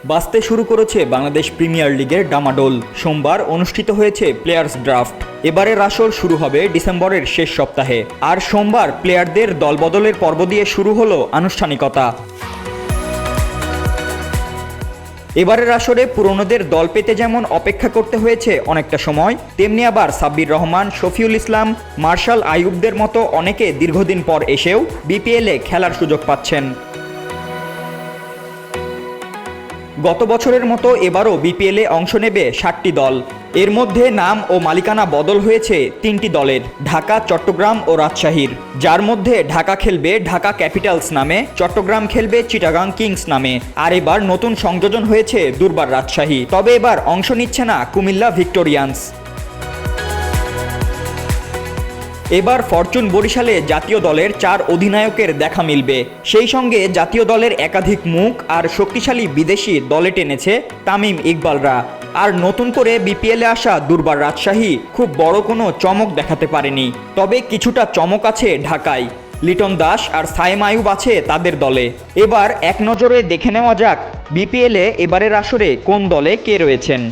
বাজতে শুরু করেছে বাংলাদেশ প্রিমিয়ার লিগের ডামাডোল। সোমবার অনুষ্ঠিত হয়েছে প্লেয়ার্স ড্রাফট। এবারের আসর শুরু হবে ডিসেম্বরের শেষ সপ্তাহে। আর সোমবার প্লেয়ারদের দলবদলের পর্ব দিয়ে শুরু হলো আনুষ্ঠানিকতা। এবারের আসরে পুরনোদের দল পেতে যেমন অপেক্ষা করতে হয়েছে অনেকটা সময়, তেমনি আবার সাব্বির রহমান, শফিউল ইসলাম, মার্শাল আইয়ুবদের মতো অনেকে দীর্ঘদিন পর এসেও বিপিএলে খেলার সুযোগ পাচ্ছেন। গত বছরের মতো এবারও বিপিএলে অংশ নেবে ৭টি দল। এর মধ্যে নাম ও মালিকানা বদল হয়েছে ৩টি দলের, ঢাকা, চট্টগ্রাম ও রাজশাহীর। যার মধ্যে ঢাকা খেলবে ঢাকা ক্যাপিটালস নামে, চট্টগ্রাম খেলবে চিটাগাং কিংস নামে। আর এবার নতুন সংযোজন হয়েছে দুর্বার রাজশাহী। তবে এবার অংশ নিচ্ছে না কুমিল্লা ভিক্টোরিয়ান্স। এবার ফরচুন বরিশালে জাতীয় দলের ৪ অধিনায়কের দেখা মিলবে। সেই সঙ্গে জাতীয় দলের একাধিক মুখ আর শক্তিশালী বিদেশি দলে টেনেছে তামিম ইকবালরা। আর নতুন করে বিপিএলে আসা দুর্বার রাজশাহী খুব বড় কোনো চমক দেখাতে পারেনি। তবে কিছুটা চমক আছে ঢাকায়। লিটন দাস আর সায়েম আইয়ুব আছে তাদের দলে। এবার এক নজরে দেখে নেওয়া যাক বিপিএলে এবারের আসরে কোন দলে কে রয়েছেন।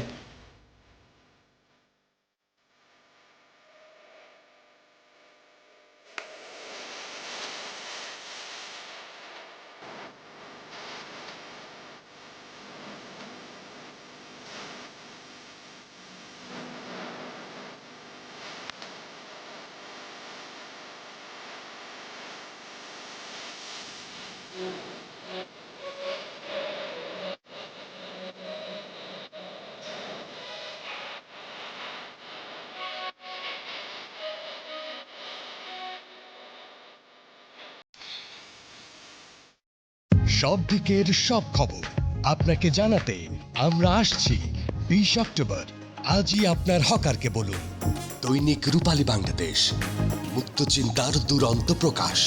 সব দিকের সব খবর আপনাকে জানাতে আমরা আসছি ২০ অক্টোবর। আজই আপনার হকারকে বলুন। দৈনিক রূপালী বাংলাদেশ, মুক্ত চিন্তার দুরন্ত প্রকাশ।